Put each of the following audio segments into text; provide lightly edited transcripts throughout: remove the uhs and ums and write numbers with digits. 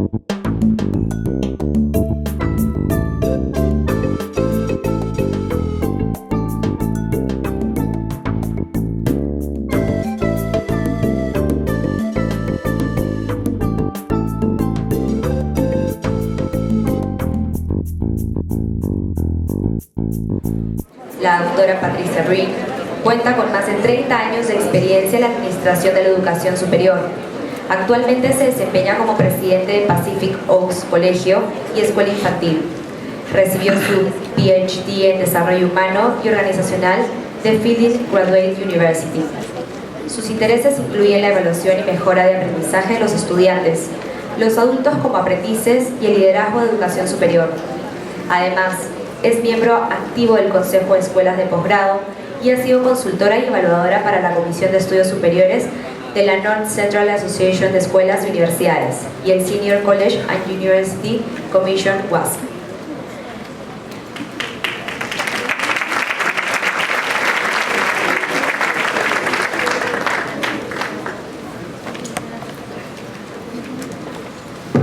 La doctora Patricia Breen cuenta con más de 30 años de experiencia en la administración de la educación superior. Actualmente se desempeña como presidente de Pacific Oaks Colegio y Escuela Infantil. Recibió su PhD en Desarrollo Humano y Organizacional de Fielding Graduate University. Sus intereses incluyen la evaluación y mejora de aprendizaje de los estudiantes, los adultos como aprendices y el liderazgo de educación superior. Además, es miembro activo del Consejo de Escuelas de Posgrado y ha sido consultora y evaluadora para la Comisión de Estudios Superiores de la North Central Association de Escuelas y Universidades y el Senior College and University Commission WASC.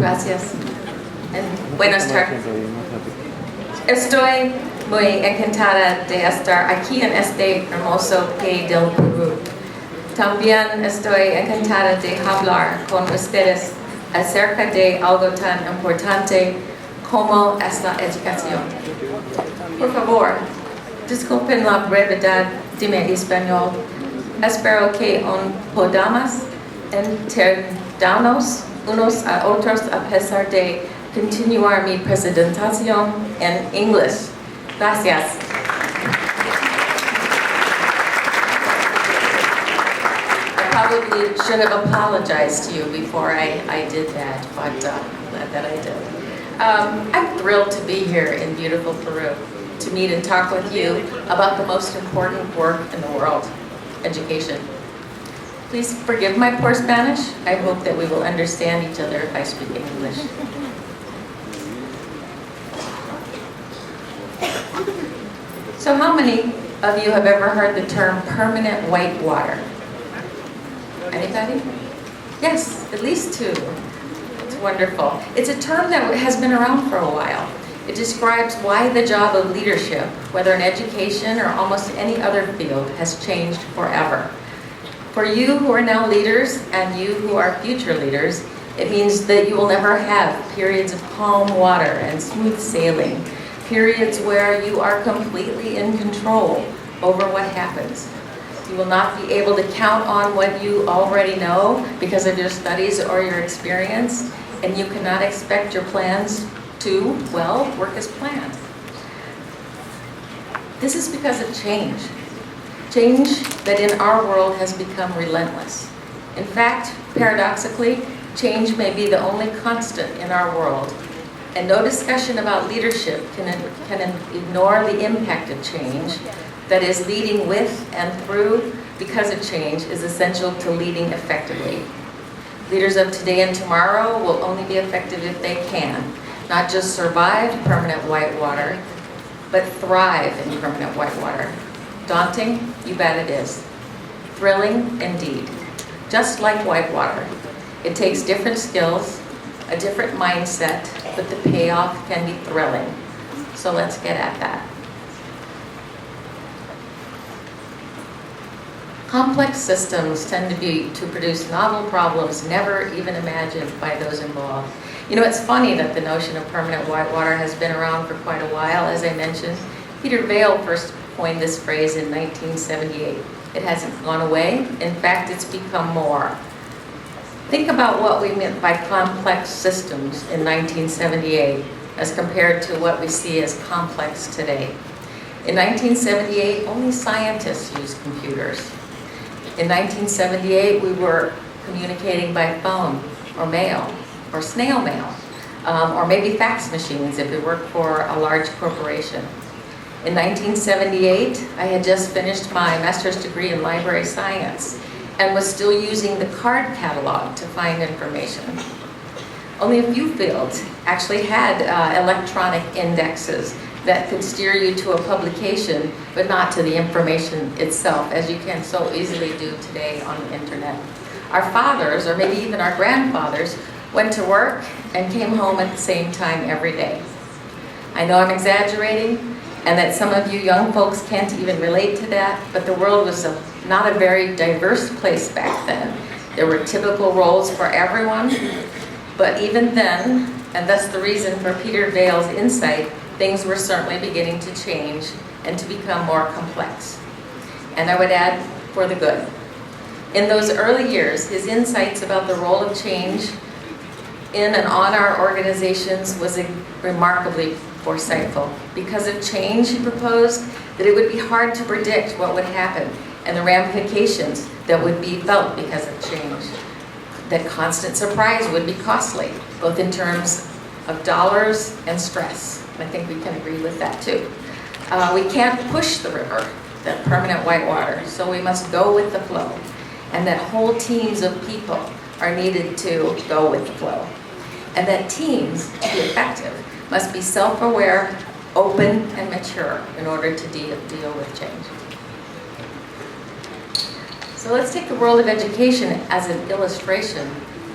Gracias. Buenas tardes. Estoy muy encantada de estar aquí en este hermoso país del Perú. También estoy encantada de hablar con ustedes acerca de algo tan importante como es la educación. Por favor, disculpen la brevedad de mi español. Espero que podamos entendernos unos a otros a pesar de continuar mi presentación en inglés. Gracias. I probably should have apologized to you before I did that, but glad that I did. I'm thrilled to be here in beautiful Peru to meet and talk with you about the most important work in the world, education. Please forgive my poor Spanish. I hope that we will understand each other if I speak English. So how many of you have ever heard the term permanent white water? Anybody? Yes, at least two. It's wonderful. It's a term that has been around for a while. It describes why the job of leadership, whether in education or almost any other field, has changed forever. For you who are now leaders and you who are future leaders, it means that you will never have periods of calm water and smooth sailing, periods where you are completely in control over what happens. You will not be able to count on what you already know because of your studies or your experience, and you cannot expect your plans to, well, work as planned. This is because of change. Change that in our world has become relentless. In fact, paradoxically, change may be the only constant in our world. And no discussion about leadership can ignore the impact of change. That is, leading with and through because of change is essential to leading effectively. Leaders of today and tomorrow will only be effective if they can, not just survive permanent white water, but thrive in permanent white water. Daunting? You bet it is. Thrilling? Indeed. Just like white water. It takes different skills, a different mindset, but the payoff can be thrilling. So let's get at that. Complex systems tend to produce novel problems never even imagined by those involved. You know, it's funny that the notion of permanent white water has been around for quite a while, as I mentioned. Peter Vail first coined this phrase in 1978. It hasn't gone away. In fact, it's become more. Think about what we meant by complex systems in 1978 as compared to what we see as complex today. In 1978, only scientists used computers. In 1978, we were communicating by phone or mail or snail mail, or maybe fax machines if we worked for a large corporation. In 1978, I had just finished my master's degree in library science and was still using the card catalog to find information. Only a few fields actually had electronic indexes that could steer you to a publication, but not to the information itself, as you can so easily do today on the internet. Our fathers, or maybe even our grandfathers, went to work, and came home at the same time every day. I know I'm exaggerating, and that some of you young folks can't even relate to that, but the world was not a very diverse place back then. There were typical roles for everyone, but even then, and thus the reason for Peter Vale's insight, things were certainly beginning to change and to become more complex. And I would add, for the good. In those early years, his insights about the role of change in and on our organizations was remarkably foresightful. Because of change, he proposed that it would be hard to predict what would happen and the ramifications that would be felt because of change. That constant surprise would be costly, both in terms of dollars and stress. I think we can agree with that too. We can't push the river, that permanent whitewater, so we must go with the flow. And that whole teams of people are needed to go with the flow. And that teams, to be effective, must be self-aware, open, and mature in order to deal with change. So let's take the world of education as an illustration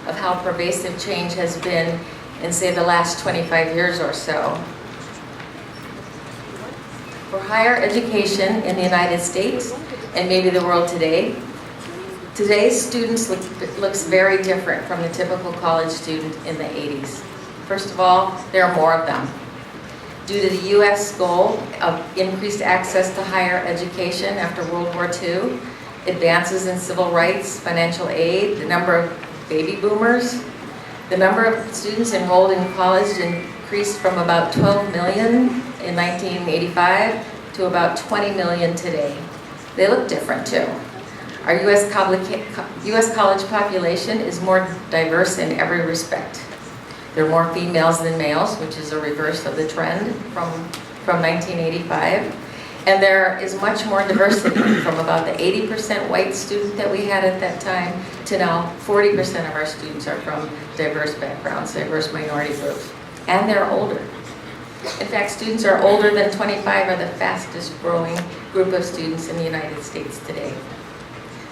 of how pervasive change has been in, say, the last 25 years or so. For higher education in the United States, and maybe the world today, today's students looks very different from the typical college student in the 80s. First of all, there are more of them. Due to the U.S. goal of increased access to higher education after World War II, advances in civil rights, financial aid, the number of baby boomers, the number of students enrolled in college increased from about 12 million in 1985 to about 20 million today. They look different too. Our U.S. college population is more diverse in every respect. There are more females than males, which is a reverse of the trend from 1985. And there is much more diversity, from about the 80% white student that we had at that time to now 40% of our students are from diverse backgrounds, diverse minority groups. And they're older. In fact, students are older than 25 are the fastest growing group of students in the United States today.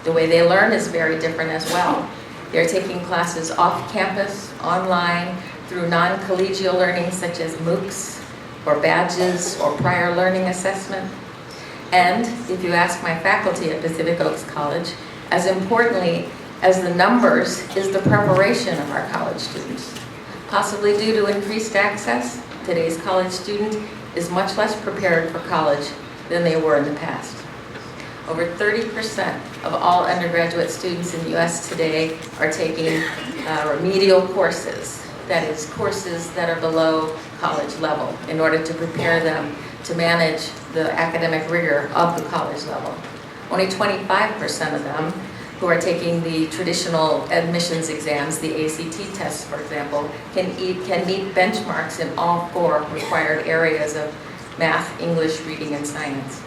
The way they learn is very different as well. They're taking classes off campus, online, through non-collegial learning such as MOOCs, or badges, or prior learning assessment. And if you ask my faculty at Pacific Oaks College, as importantly as the numbers is the preparation of our college students. Possibly due to increased access, today's college student is much less prepared for college than they were in the past. Over 30% of all undergraduate students in the U.S. today are taking remedial courses, that is, courses that are below college level, in order to prepare them to manage the academic rigor of the college level. Only 25% of them who are taking the traditional admissions exams, the ACT tests, for example, can meet benchmarks in all 4 required areas of math, English, reading, and science.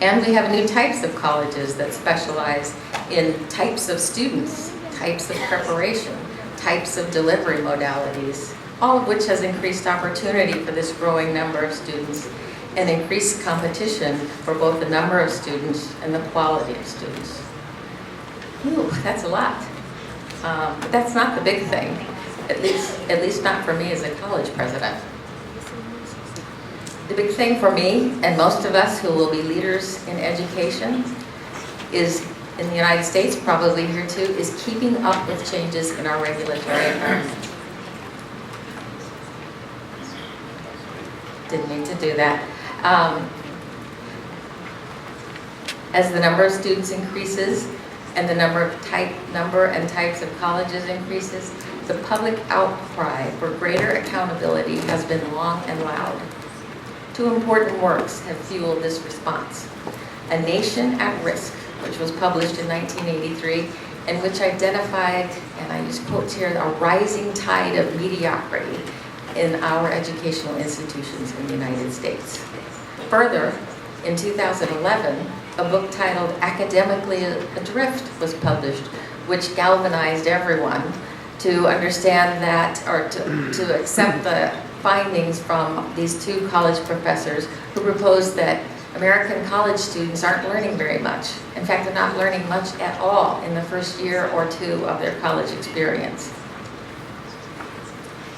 And we have new types of colleges that specialize in types of students, types of preparation, types of delivery modalities, all of which has increased opportunity for this growing number of students and increased competition for both the number of students and the quality of students. Ooh, that's a lot. But that's not the big thing, at least not for me as a college president. The big thing for me, and most of us who will be leaders in education, is in the United States, probably here too, is keeping up with changes in our regulatory environment. Didn't mean to do that. As the number of students increases and the number and types of colleges increases, the public outcry for greater accountability has been long and loud. 2 important works have fueled this response. A Nation at Risk, which was published in 1983, and which identified, and I use quotes here, a rising tide of mediocrity in our educational institutions in the United States. Further, in 2011, a book titled Academically Adrift was published, which galvanized everyone to understand that, or to accept the findings from these 2 college professors who proposed that American college students aren't learning very much. In fact, they're not learning much at all in the first year or two of their college experience.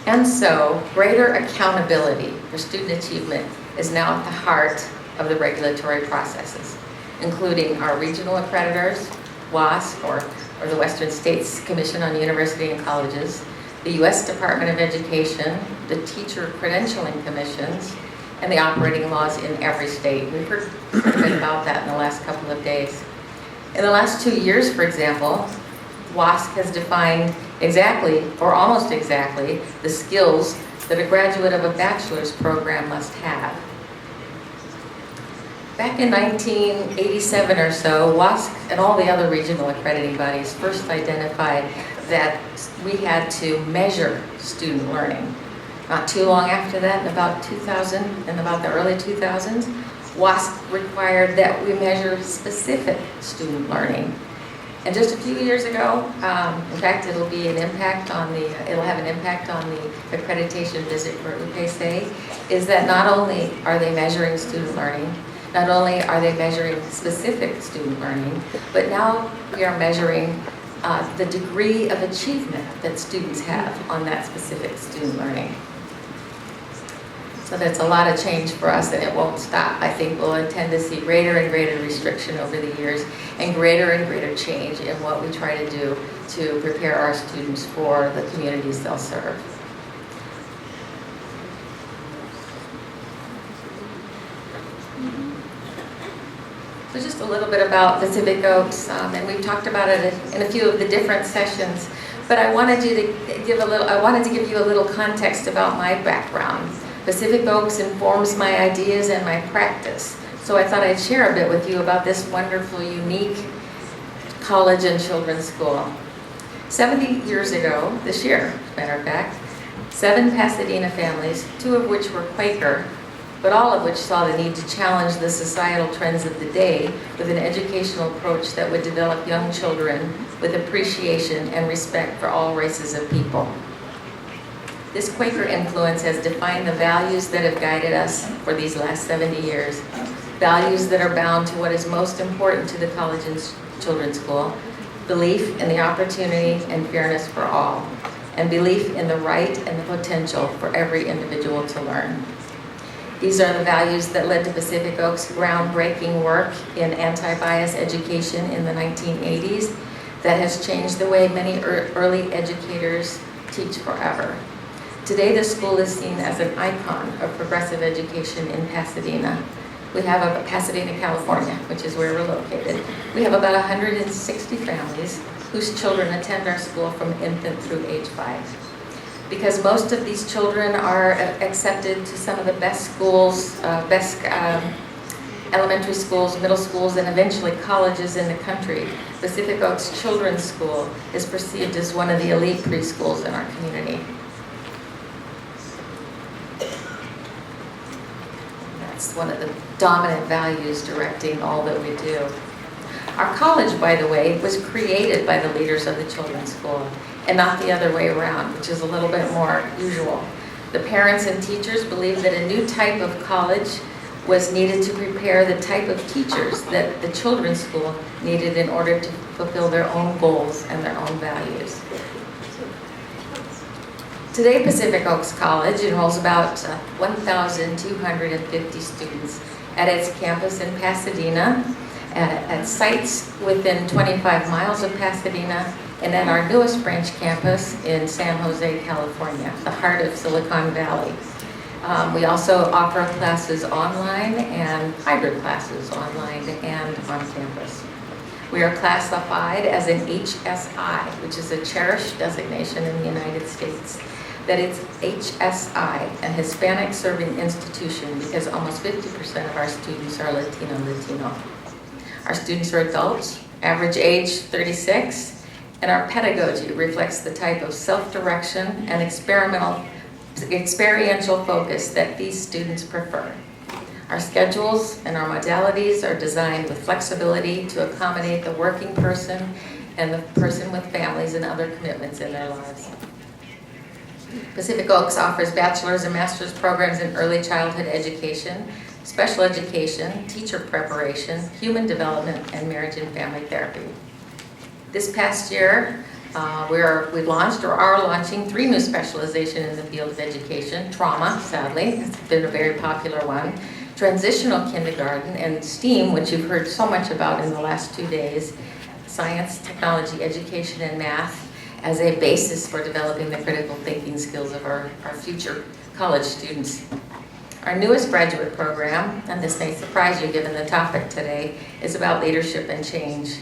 And so, greater accountability for student achievement is now at the heart of the regulatory processes, including our regional accreditors, WASC, or the Western States Commission on University and Colleges, the U.S. Department of Education, the teacher credentialing commissions, and the operating laws in every state. We've heard a bit about that in the last couple of days. In the last 2 years, for example, WASC has defined exactly, or almost exactly, the skills that a graduate of a bachelor's program must have. Back in 1987 or so, WASC and all the other regional accrediting bodies first identified that we had to measure student learning. Not too long after that, in about 2000, in about the early 2000s, WASC required that we measure specific student learning. And just a few years ago, in fact, it'll have an impact on the accreditation visit for UPC, is that not only are they measuring student learning, not only are they measuring specific student learning, but now we are measuring the degree of achievement that students have on that specific student learning. So that's a lot of change for us, and it won't stop. I think we'll intend to see greater and greater restriction over the years and greater change in what we try to do to prepare our students for the communities they'll serve. So just a little bit about Pacific Oaks, and we've talked about it in a few of the different sessions, but I wanted to give you a little context about my background. Pacific Oaks informs my ideas and my practice. So I thought I'd share a bit with you about this wonderful, unique college and children's school. 70 years ago, this year, as a matter of fact, 7 Pasadena families, 2 of which were Quaker, but all of which saw the need to challenge the societal trends of the day with an educational approach that would develop young children with appreciation and respect for all races of people. This Quaker influence has defined the values that have guided us for these last 70 years. Values that are bound to what is most important to the college and children's school: belief in the opportunity and fairness for all, and belief in the right and the potential for every individual to learn. These are the values that led to Pacific Oaks' groundbreaking work in anti-bias education in the 1980s that has changed the way many early educators teach forever. Today, the school is seen as an icon of progressive education in Pasadena. We have Pasadena, California, which is where we're located. We have about 160 families whose children attend our school from infant through age 5. Because most of these children are accepted to some of the best schools, elementary schools, middle schools, and eventually colleges in the country, Pacific Oaks Children's School is perceived as one of the elite preschools in our community. That's one of the dominant values directing all that we do. Our college, by the way, was created by the leaders of the children's school, and not the other way around, which is a little bit more usual. The parents and teachers believed that a new type of college was needed to prepare the type of teachers that the children's school needed in order to fulfill their own goals and their own values. Today, Pacific Oaks College enrolls about 1,250 students at its campus in Pasadena, at sites within 25 miles of Pasadena, and at our newest branch campus in San Jose, California, the heart of Silicon Valley. We also offer classes online and hybrid classes online and on campus. We are classified as an HSI, which is a cherished designation in the United States. That it's HSI, a Hispanic serving institution, because almost 50% of our students are Latino. Our students are adults, average age 36, and our pedagogy reflects the type of self-direction and experiential focus that these students prefer. Our schedules and our modalities are designed with flexibility to accommodate the working person and the person with families and other commitments in their lives. Pacific Oaks offers bachelor's and master's programs in early childhood education, special education, teacher preparation, human development, and marriage and family therapy. This past year, we launched or are launching 3 new specializations in the field of education. Trauma, sadly, it's been a very popular one. Transitional kindergarten, and STEAM, which you've heard so much about in the last 2 days. Science, technology, education, and math as a basis for developing the critical thinking skills of our future college students. Our newest graduate program, and this may surprise you given the topic today, is about leadership and change.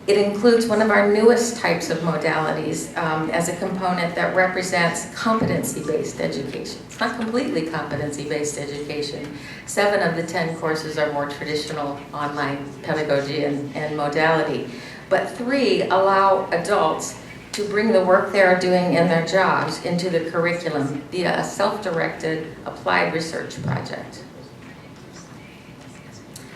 It includes one of our newest types of modalities as a component that represents competency-based education. It's not completely competency-based education. 7 of the 10 courses are more traditional online pedagogy and modality, but 3 allow adults to bring the work they are doing in their jobs into the curriculum via a self-directed applied research project.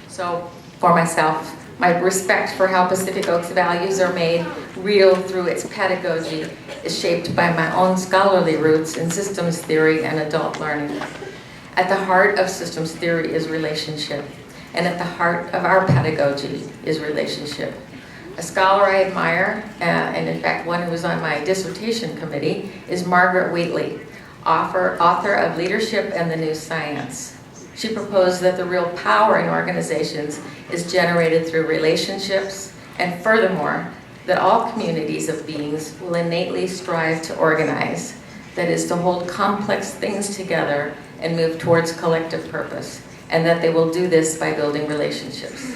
So, for myself, my respect for how Pacific Oak's values are made real through its pedagogy is shaped by my own scholarly roots in systems theory and adult learning. At the heart of systems theory is relationship, and at the heart of our pedagogy is relationship. A scholar I admire, and in fact one who was on my dissertation committee, is Margaret Wheatley, author of Leadership and the New Science. She proposed that the real power in organizations is generated through relationships, and furthermore, that all communities of beings will innately strive to organize, that is, to hold complex things together and move towards collective purpose, and that they will do this by building relationships.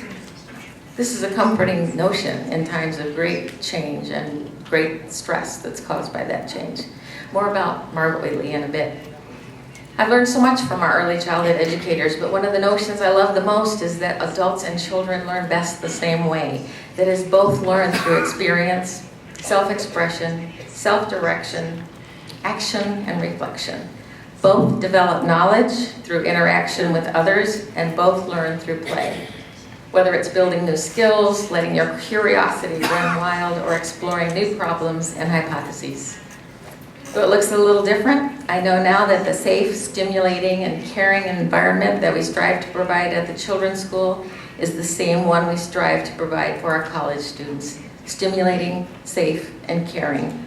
This is a comforting notion in times of great change and great stress that's caused by that change. More about Margaret Wheatley in a bit. I've learned so much from our early childhood educators, but one of the notions I love the most is that adults and children learn best the same way. That is, both learn through experience, self-expression, self-direction, action, and reflection. Both develop knowledge through interaction with others, and both learn through play. Whether it's building new skills, letting your curiosity run wild, or exploring new problems and hypotheses. Though it looks a little different, I know now that the safe, stimulating, and caring environment that we strive to provide at the children's school is the same one we strive to provide for our college students. Stimulating, safe, and caring.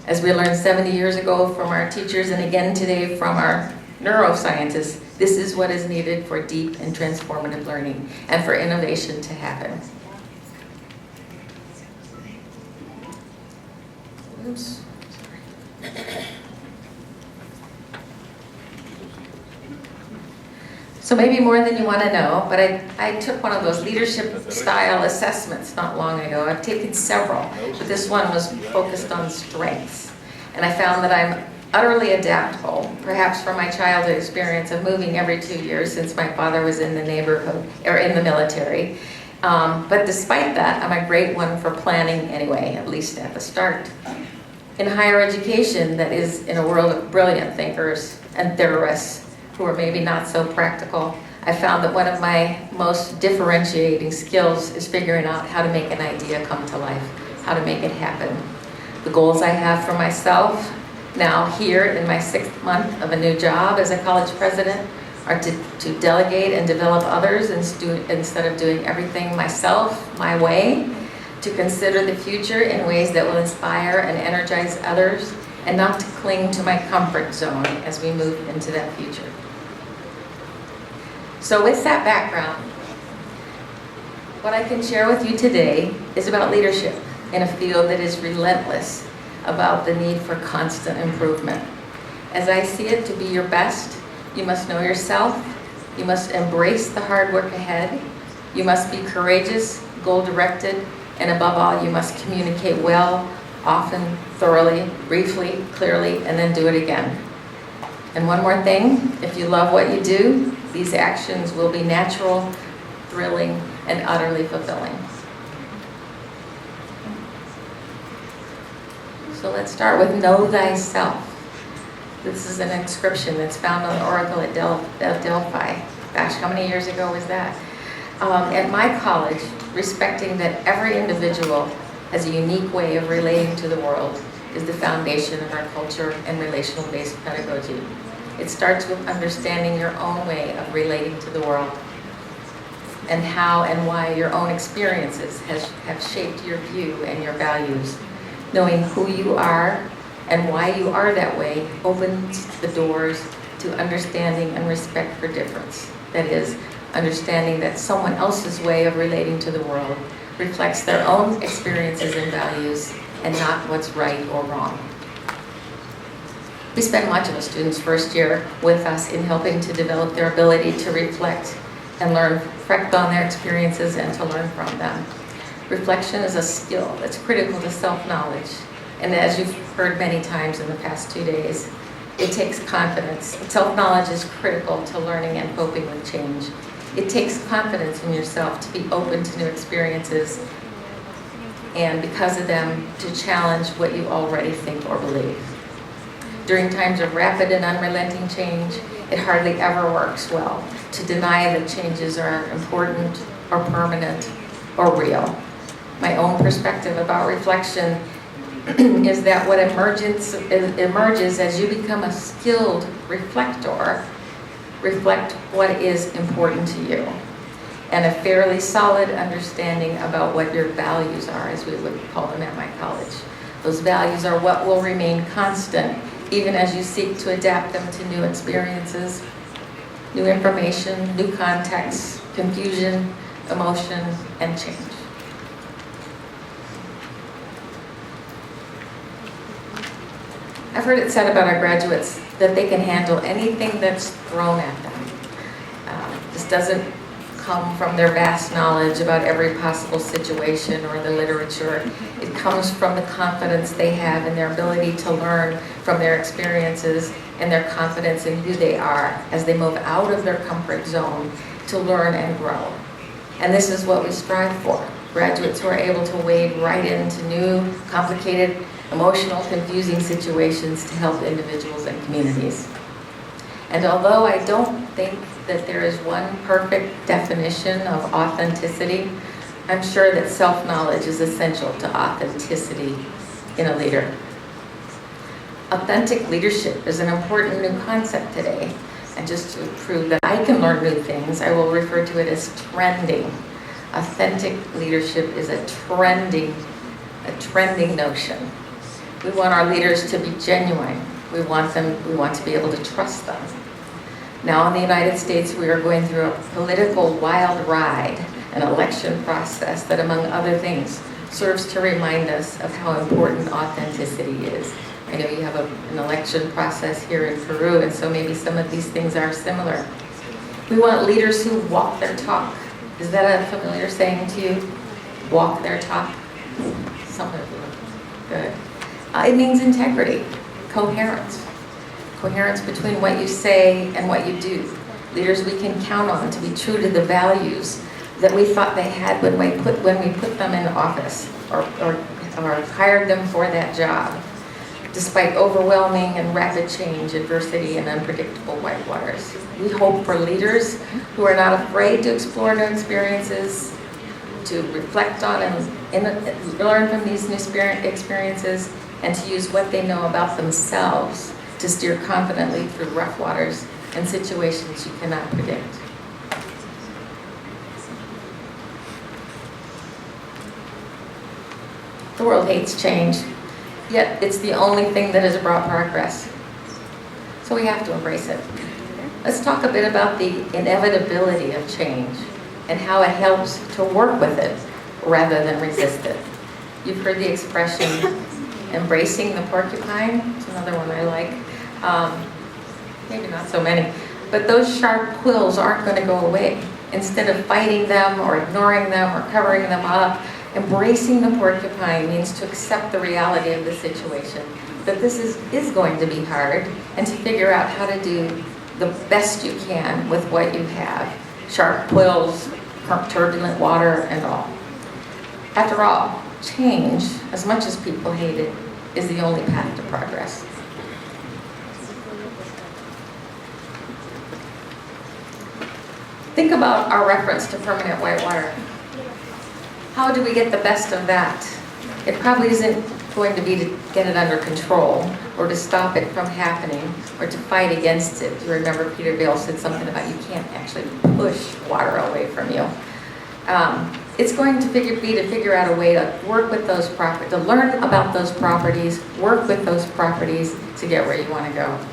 As we learned 70 years ago from our teachers and again today from our neuroscientists, this is what is needed for deep and transformative learning and for innovation to happen. Oops. So maybe more than you want to know, but I took one of those leadership style assessments not long ago. I've taken several, but this one was focused on strengths. And I found that I'm utterly adaptable, perhaps from my childhood experience of moving every 2 years since my father was in the neighborhood, or in the military. But despite that, I'm a great one for planning anyway, at least at the start. In higher education, that is, in a world of brilliant thinkers and theorists who are maybe not so practical, I found that one of my most differentiating skills is figuring out how to make an idea come to life, how to make it happen. The goals I have for myself now here in my 6th month of a new job as a college president are to delegate and develop others instead of doing everything myself, my way, to consider the future in ways that will inspire and energize others, and not to cling to my comfort zone as we move into that future. So with that background, what I can share with you today is about leadership in a field that is relentless about the need for constant improvement. As I see it, to be your best, you must know yourself, you must embrace the hard work ahead, you must be courageous, goal-directed, and above all, you must communicate well, often, thoroughly, briefly, clearly, and then do it again. And one more thing, if you love what you do, these actions will be natural, thrilling, and utterly fulfilling. So let's start with know thyself. This is an inscription that's found on the Oracle at Delphi. Gosh, how many years ago was that? At my college, respecting that every individual has a unique way of relating to the world is the foundation of our culture and relational-based pedagogy. It starts with understanding your own way of relating to the world, and how and why your own experiences have shaped your view and your values. Knowing who you are and why you are that way opens the doors to understanding and respect for difference. That is, understanding that someone else's way of relating to the world reflects their own experiences and values and not what's right or wrong. We spend much of a student's first year with us in helping to develop their ability to reflect and reflect on their experiences and to learn from them. Reflection is a skill that's critical to self-knowledge. And as you've heard many times in the past 2 days, it takes confidence. Self-knowledge is critical to learning and coping with change. It takes confidence in yourself to be open to new experiences and, because of them, to challenge what you already think or believe. During times of rapid and unrelenting change, it hardly ever works well to deny that changes are important or permanent or real. My own perspective about reflection is that what emerges as you become a skilled reflector, reflect what is important to you, and a fairly solid understanding about what your values are, as we would call them at my college. Those values are what will remain constant even as you seek to adapt them to new experiences, new information, new contexts, confusion, emotion, and change. I've heard it said about our graduates that they can handle anything that's thrown at them. This doesn't come from their vast knowledge about every possible situation or the literature. It comes from the confidence they have in their ability to learn from their experiences and their confidence in who they are as they move out of their comfort zone to learn and grow. And this is what we strive for. Graduates who are able to wade right into new, complicated, emotional, confusing situations to help individuals and communities. And although I don't think that there is one perfect definition of authenticity, I'm sure that self-knowledge is essential to authenticity in a leader. Authentic leadership is an important new concept today. And just to prove that I can learn new things, I will refer to it as trending. Authentic leadership is a trending notion. We want our leaders to be genuine. We want to be able to trust them. Now in the United States, we are going through a political wild ride, an election process that, among other things, serves to remind us of how important authenticity is. I know you have an election process here in Peru, and so maybe some of these things are similar. We want leaders who walk their talk. Is that a familiar saying to you? Walk their talk? Some of you. Good. It means integrity, coherence. Coherence between what you say and what you do. Leaders we can count on to be true to the values that we thought they had when we put them in office or hired them for that job, despite overwhelming and rapid change, adversity, and unpredictable whitewaters. We hope for leaders who are not afraid to explore new experiences, to reflect on and learn from these new experiences, and to use what they know about themselves to steer confidently through rough waters and situations you cannot predict. The world hates change, yet it's the only thing that has brought progress. So we have to embrace it. Let's talk a bit about the inevitability of change and how it helps to work with it rather than resist it. You've heard the expression, embracing the porcupine. It's another one I like. Maybe not so many. But those sharp quills aren't going to go away. Instead of fighting them or ignoring them or covering them up, embracing the porcupine means to accept the reality of the situation, that this is going to be hard, and to figure out how to do the best you can with what you have. Sharp quills, turbulent water, and all. After all, change, as much as people hate it, is the only path to progress. Think about our reference to permanent whitewater. How do we get the best of that? It probably isn't going to be to get it under control or to stop it from happening or to fight against it. You remember Peter Bale said something about you can't actually push water away from you. It's going to figure out a way to work with those properties, to learn about those properties, work with those properties to get where you want to go.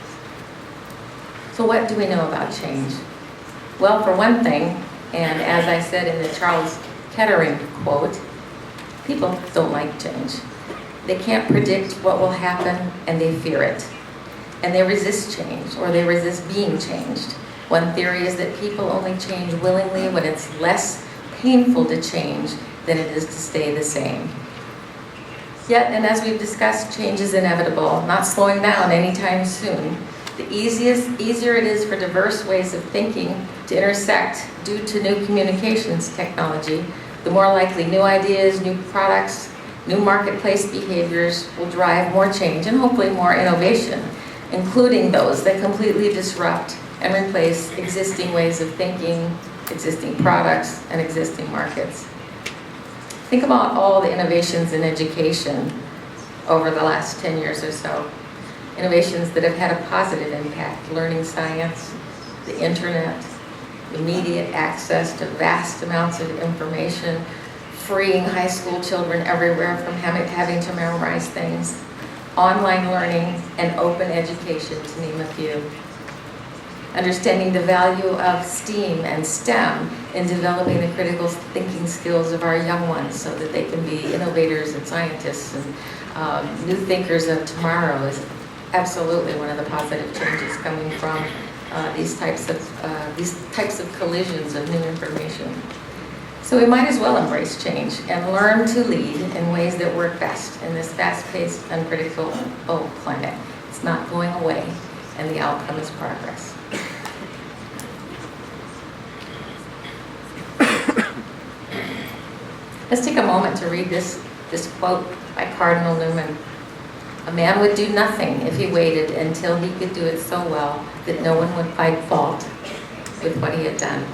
So what do we know about change? Well, for one thing, and as I said in the Charles Kettering quote, people don't like change. They can't predict what will happen and they fear it. And they resist change, or they resist being changed. One theory is that people only change willingly when it's less painful to change than it is to stay the same. Yet, and as we've discussed, change is inevitable, not slowing down anytime soon. The easier it is for diverse ways of thinking to intersect due to new communications technology, the more likely new ideas, new products, new marketplace behaviors will drive more change and hopefully more innovation, including those that completely disrupt and replace existing ways of thinking, existing products, and existing markets. Think about all the innovations in education over the last 10 years or so. Innovations that have had a positive impact, learning science, the internet, immediate access to vast amounts of information, freeing high school children everywhere from having to memorize things, online learning, and open education, to name a few. Understanding the value of STEAM and STEM in developing the critical thinking skills of our young ones so that they can be innovators and scientists and new thinkers of tomorrow is absolutely one of the positive changes coming from these types of collisions of new information. So we might as well embrace change and learn to lead in ways that work best in this fast-paced, unpredictable climate. It's not going away, and the outcome is progress. Let's take a moment to read this quote by Cardinal Newman. A man would do nothing if he waited until he could do it so well that no one would find fault with what he had done.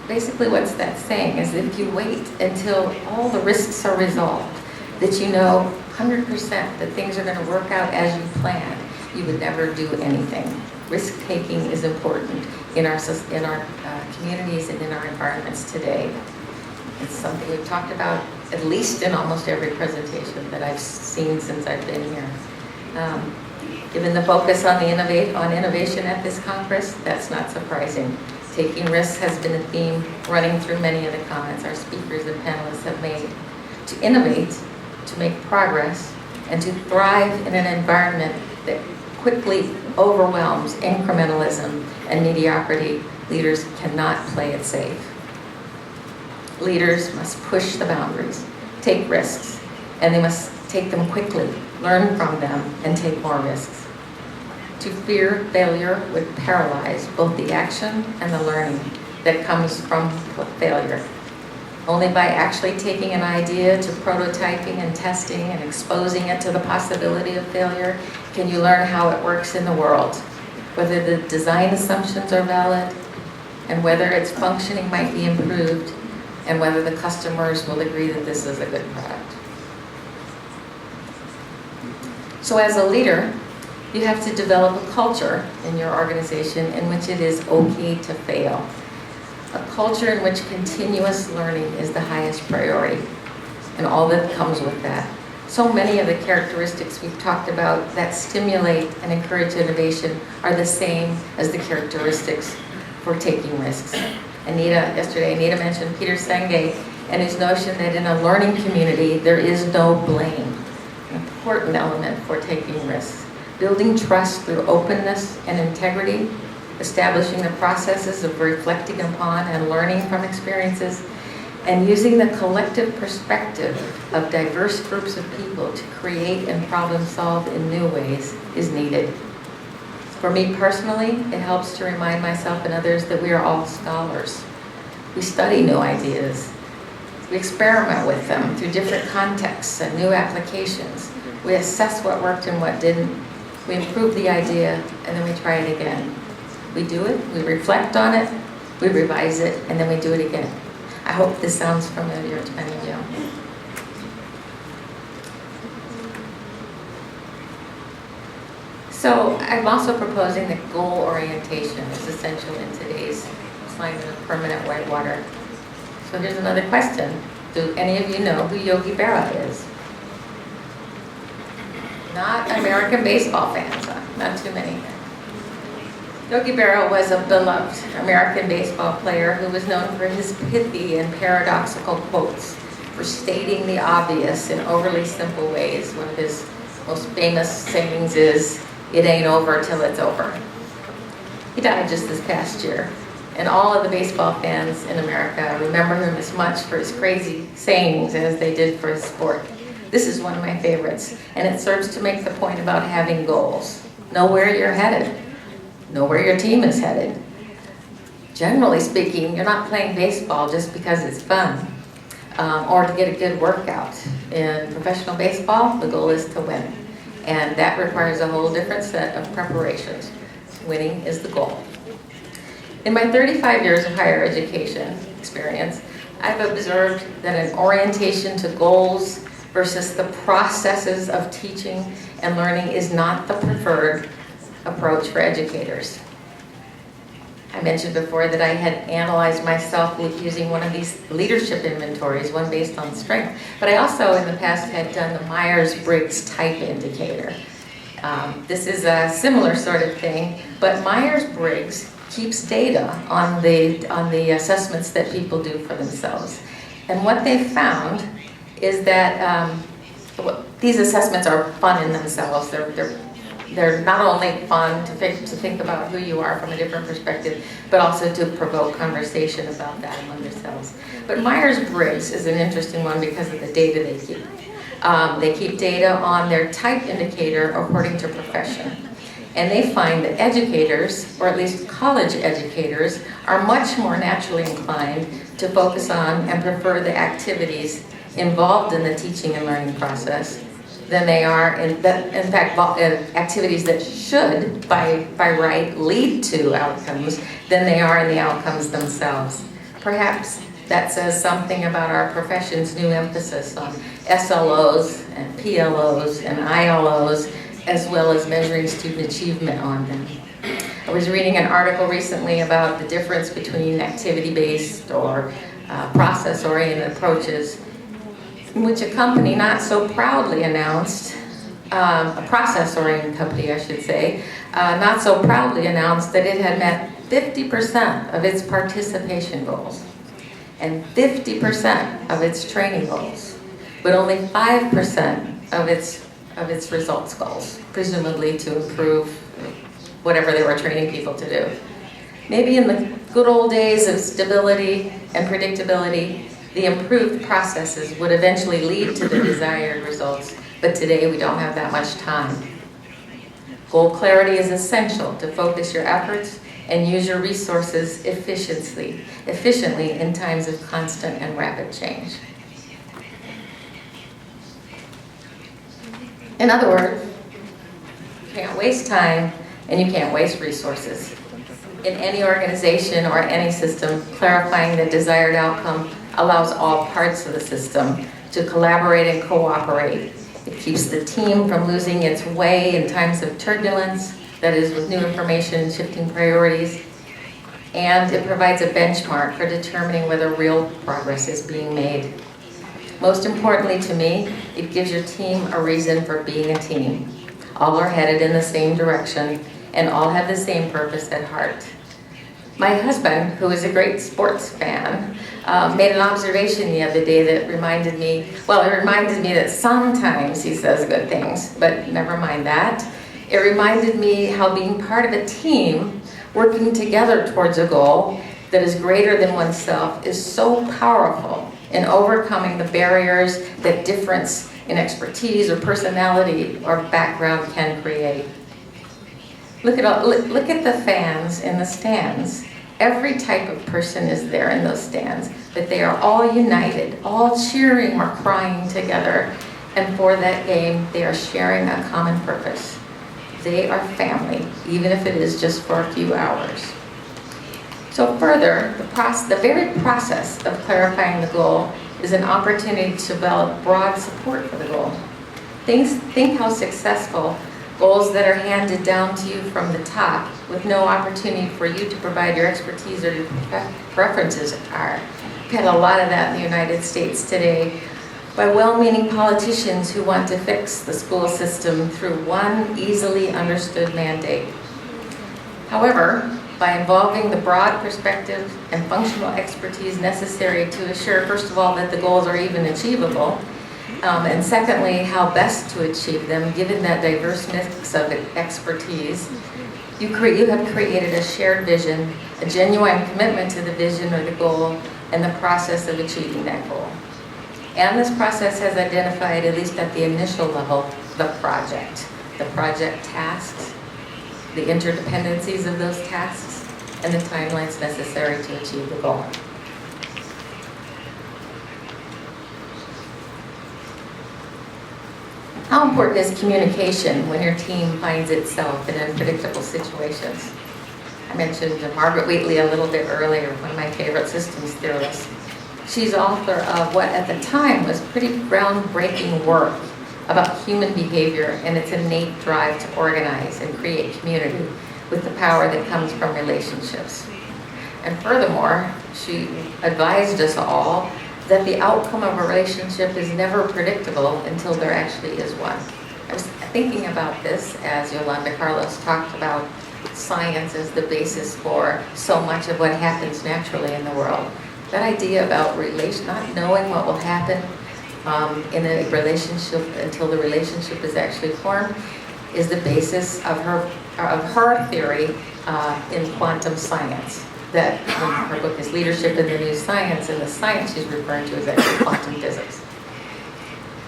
Basically what's that saying is if you wait until all the risks are resolved, that you know 100% that things are going to work out as you plan, you would never do anything. Risk-taking is important in our communities and in our environments today. It's something we've talked about at least in almost every presentation that I've seen since I've been here. Given the focus on innovation at this Congress, that's not surprising. Taking risks has been a theme running through many of the comments our speakers and panelists have made. To innovate, to make progress, and to thrive in an environment that quickly overwhelms incrementalism and mediocrity, leaders cannot play it safe. Leaders must push the boundaries, take risks, and they must take them quickly, learn from them, and take more risks. To fear failure would paralyze both the action and the learning that comes from failure. Only by actually taking an idea to prototyping and testing and exposing it to the possibility of failure can you learn how it works in the world, whether the design assumptions are valid, and whether its functioning might be improved, and whether the customers will agree that this is a good product. So as a leader, you have to develop a culture in your organization in which it is okay to fail. A culture in which continuous learning is the highest priority, and all that comes with that. So many of the characteristics we've talked about that stimulate and encourage innovation are the same as the characteristics for taking risks. Yesterday Anita mentioned Peter Senge and his notion that in a learning community there is no blame. An important element for taking risks. Building trust through openness and integrity, establishing the processes of reflecting upon and learning from experiences, and using the collective perspective of diverse groups of people to create and problem solve in new ways is needed. For me personally, it helps to remind myself and others that we are all scholars. We study new ideas. We experiment with them through different contexts and new applications. We assess what worked and what didn't. We improve the idea, and then we try it again. We do it, we reflect on it, we revise it, and then we do it again. I hope this sounds familiar to many of you. So I'm also proposing that goal orientation is essential in today's climate of permanent whitewater. So here's another question. Do any of you know who Yogi Berra is? Not American baseball fans, huh? Not too many. Yogi Berra was a beloved American baseball player who was known for his pithy and paradoxical quotes, for stating the obvious in overly simple ways. One of his most famous sayings is, "It ain't over till it's over." He died just this past year, and all of the baseball fans in America remember him as much for his crazy sayings as they did for his sport. This is one of my favorites, and it serves to make the point about having goals. Know where you're headed. Know where your team is headed. Generally speaking, you're not playing baseball just because it's fun or to get a good workout. In professional baseball, the goal is to win, and that requires a whole different set of preparations. Winning is the goal. In my 35 years of higher education experience, I've observed that an orientation to goals versus the processes of teaching and learning is not the preferred approach for educators. I mentioned before that I had analyzed myself using one of these leadership inventories, one based on strength, but I also in the past had done the Myers-Briggs type indicator. This is a similar sort of thing, but Myers-Briggs keeps data on the assessments that people do for themselves. And what they found is that these assessments are fun in themselves. They're not only fun to think about who you are from a different perspective, but also to provoke conversation about that among yourselves. But Myers-Briggs is an interesting one because of the data they keep. They keep data on their type indicator according to profession. And they find that educators, or at least college educators, are much more naturally inclined to focus on and prefer the activities involved in the teaching and learning process than they are in fact activities that should by right lead to outcomes than they are in the outcomes themselves. Perhaps that says something about our profession's new emphasis on SLOs and PLOs and ILOs, as well as measuring student achievement on them. I was reading an article recently about the difference between activity-based or process-oriented approaches, in which a company not so proudly announced, a process-oriented company I should say, not so proudly announced that it had met 50% of its participation goals and 50% of its training goals, but only 5% of its results goals, presumably to improve whatever they were training people to do. Maybe in the good old days of stability and predictability, the improved processes would eventually lead to the desired results, but today we don't have that much time. Goal clarity is essential to focus your efforts and use your resources efficiently in times of constant and rapid change. In other words, you can't waste time and you can't waste resources. In any organization or any system, clarifying the desired outcome allows all parts of the system to collaborate and cooperate. It keeps the team from losing its way in times of turbulence, that is with new information and shifting priorities, and it provides a benchmark for determining whether real progress is being made. Most importantly to me, it gives your team a reason for being a team. All are headed in the same direction and all have the same purpose at heart. My husband, who is a great sports fan, made an observation the other day that reminded me, that sometimes he says good things, but never mind that. It reminded me how being part of a team, working together towards a goal that is greater than oneself, is so powerful in overcoming the barriers that difference in expertise or personality or background can create. Look at the fans in the stands. Every type of person is there in those stands, but they are all united, all cheering or crying together. And for that game, they are sharing a common purpose. They are family, even if it is just for a few hours. So further, the very process of clarifying the goal is an opportunity to develop broad support for the goal. Think how successful Goals that are handed down to you from the top with no opportunity for you to provide your expertise or your preferences are. We've had a lot of that in the United States today by well-meaning politicians who want to fix the school system through one easily understood mandate. However, by involving the broad perspective and functional expertise necessary to assure, first of all, that the goals are even achievable, and secondly, how best to achieve them, given that diverse mix of expertise, you have created a shared vision, a genuine commitment to the vision or the goal, and the process of achieving that goal. And this process has identified, at least at the initial level, the project tasks, the interdependencies of those tasks, and the timelines necessary to achieve the goal. How important is communication when your team finds itself in unpredictable situations? I mentioned Margaret Wheatley a little bit earlier, one of my favorite systems theorists. She's author of what at the time was pretty groundbreaking work about human behavior and its innate drive to organize and create community with the power that comes from relationships. And furthermore, she advised us all that the outcome of a relationship is never predictable until there actually is one. I was thinking about this as Yolanda Carlos talked about science as the basis for so much of what happens naturally in the world. That idea about not knowing what will happen in a relationship until the relationship is actually formed is the basis of her theory in quantum science. That her book is Leadership in the New Science, and the science she's referring to is actually quantum physics.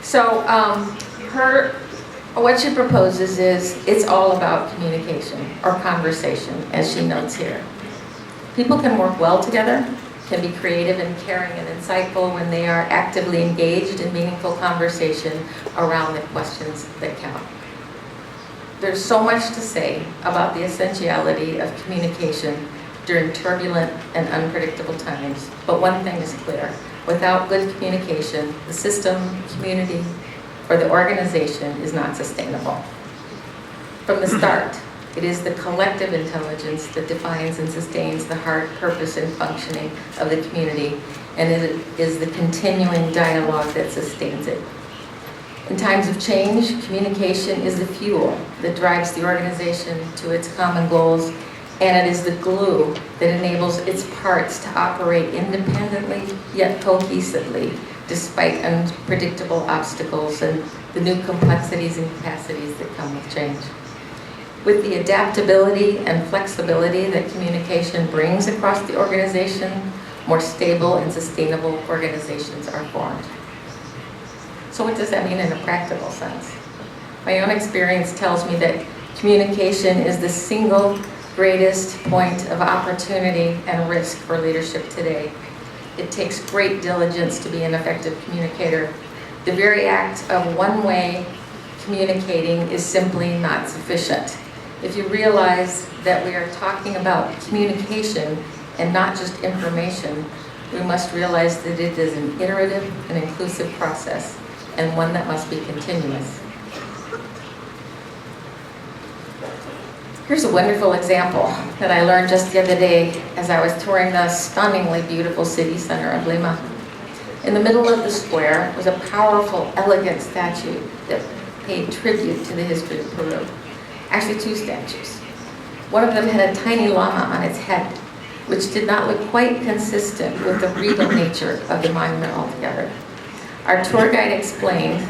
So what she proposes is it's all about communication or conversation, as she notes here. People can work well together, can be creative and caring and insightful when they are actively engaged in meaningful conversation around the questions that count. There's so much to say about the essentiality of communication during turbulent and unpredictable times, but one thing is clear. Without good communication, the system, community, or the organization is not sustainable. From the start, it is the collective intelligence that defines and sustains the heart, purpose, and functioning of the community, and it is the continuing dialogue that sustains it. In times of change, communication is the fuel that drives the organization to its common goals, and it is the glue that enables its parts to operate independently yet cohesively, despite unpredictable obstacles and the new complexities and capacities that come with change. With the adaptability and flexibility that communication brings across the organization, more stable and sustainable organizations are formed. So what does that mean in a practical sense? My own experience tells me that communication is the single greatest point of opportunity and risk for leadership today. It takes great diligence to be an effective communicator. The very act of one-way communicating is simply not sufficient. If you realize that we are talking about communication and not just information, we must realize that it is an iterative and inclusive process, and one that must be continuous. Here's a wonderful example that I learned just the other day as I was touring the stunningly beautiful city center of Lima. In the middle of the square was a powerful, elegant statue that paid tribute to the history of Peru. Actually, two statues. One of them had a tiny llama on its head, which did not look quite consistent with the regal nature of the monument altogether. Our tour guide explained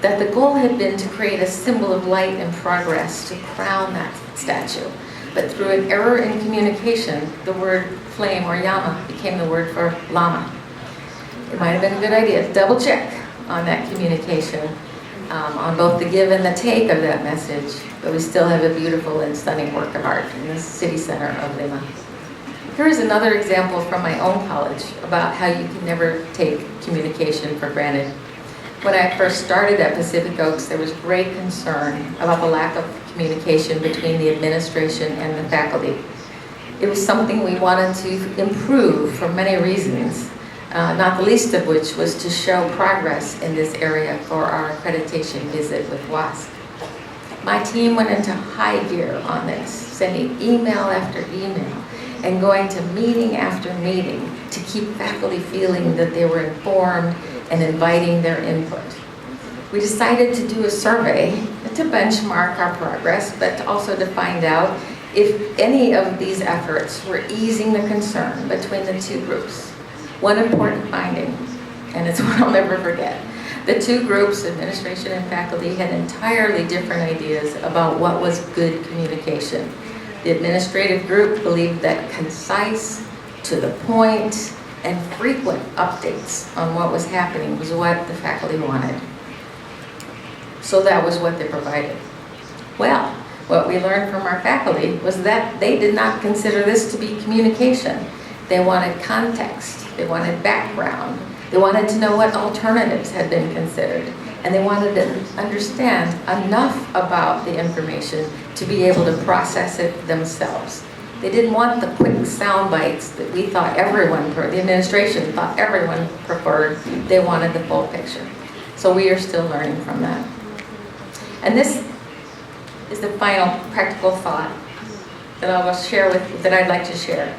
that the goal had been to create a symbol of light and progress to crown that statue. But through an error in communication, the word flame or llama became the word for llama. It might have been a good idea to double check on that communication, on both the give and the take of that message, but we still have a beautiful and stunning work of art in the city center of Lima. Here is another example from my own college about how you can never take communication for granted. When I first started at Pacific Oaks, there was great concern about the lack of communication between the administration and the faculty. It was something we wanted to improve for many reasons, not the least of which was to show progress in this area for our accreditation visit with WASC. My team went into high gear on this, sending email after email and going to meeting after meeting to keep faculty feeling that they were informed and inviting their input. We decided to do a survey to benchmark our progress, but also to find out if any of these efforts were easing the concern between the two groups. One important finding, and it's one I'll never forget. The two groups, administration and faculty, had entirely different ideas about what was good communication. The administrative group believed that concise, to the point, and frequent updates on what was happening was what the faculty wanted. So that was what they provided. Well, what we learned from our faculty was that they did not consider this to be communication. They wanted context, they wanted background, they wanted to know what alternatives had been considered, and they wanted to understand enough about the information to be able to process it themselves. They didn't want the quick sound bites that we thought everyone, the administration thought everyone preferred. They wanted the full picture. So we are still learning from that. And this is the final practical thought that I will share with that I'd like to share.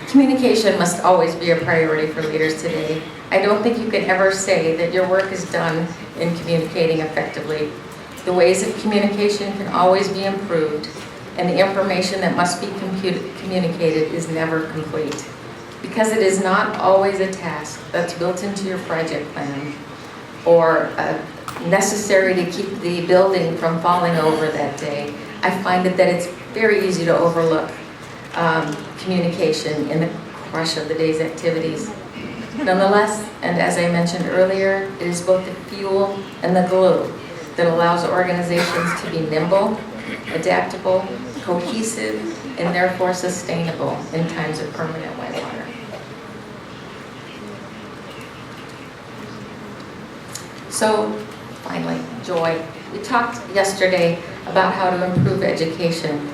Communication must always be a priority for leaders today. I don't think you can ever say that your work is done in communicating effectively. The ways of communication can always be improved, and the information that must be communicated is never complete. Because it is not always a task that's built into your project plan or necessary to keep the building from falling over that day, I find that it's very easy to overlook communication in the crush of the day's activities. Nonetheless, and as I mentioned earlier, it is both the fuel and the glue that allows organizations to be nimble, adaptable, cohesive, and therefore sustainable in times of permanent whitewater. So, finally, joy. We talked yesterday about how to improve education,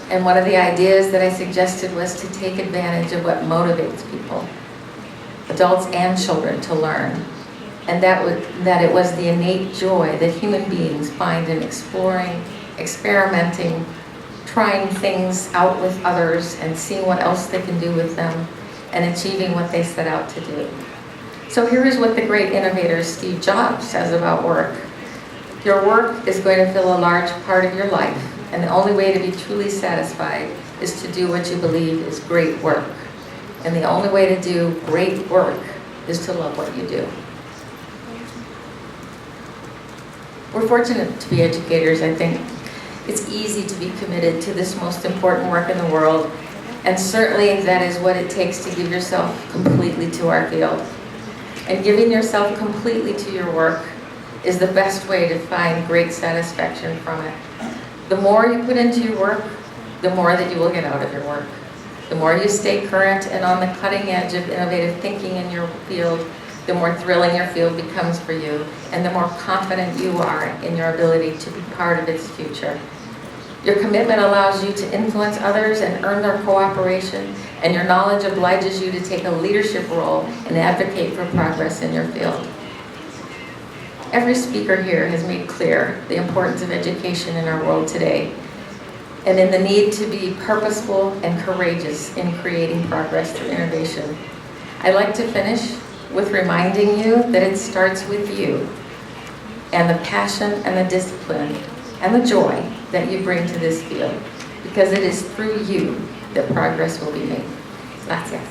and one of the ideas that I suggested was to take advantage of what motivates people, adults and children, to learn, and that it was the innate joy that human beings find in exploring, experimenting, trying things out with others and seeing what else they can do with them and achieving what they set out to do. So here is what the great innovator Steve Jobs says about work. Your work is going to fill a large part of your life, and the only way to be truly satisfied is to do what you believe is great work. And the only way to do great work is to love what you do. We're fortunate to be educators, I think. It's easy to be committed to this most important work in the world, and certainly that is what it takes to give yourself completely to our field. And giving yourself completely to your work is the best way to find great satisfaction from it. The more you put into your work, the more that you will get out of your work. The more you stay current and on the cutting edge of innovative thinking in your field, the more thrilling your field becomes for you, and the more confident you are in your ability to be part of its future. Your commitment allows you to influence others and earn their cooperation, and your knowledge obliges you to take a leadership role and advocate for progress in your field. Every speaker here has made clear the importance of education in our world today, and in the need to be purposeful and courageous in creating progress through innovation. I'd like to finish with reminding you that it starts with you, and the passion and the discipline and the joy that you bring to this field, because it is through you that progress will be made. Gracias.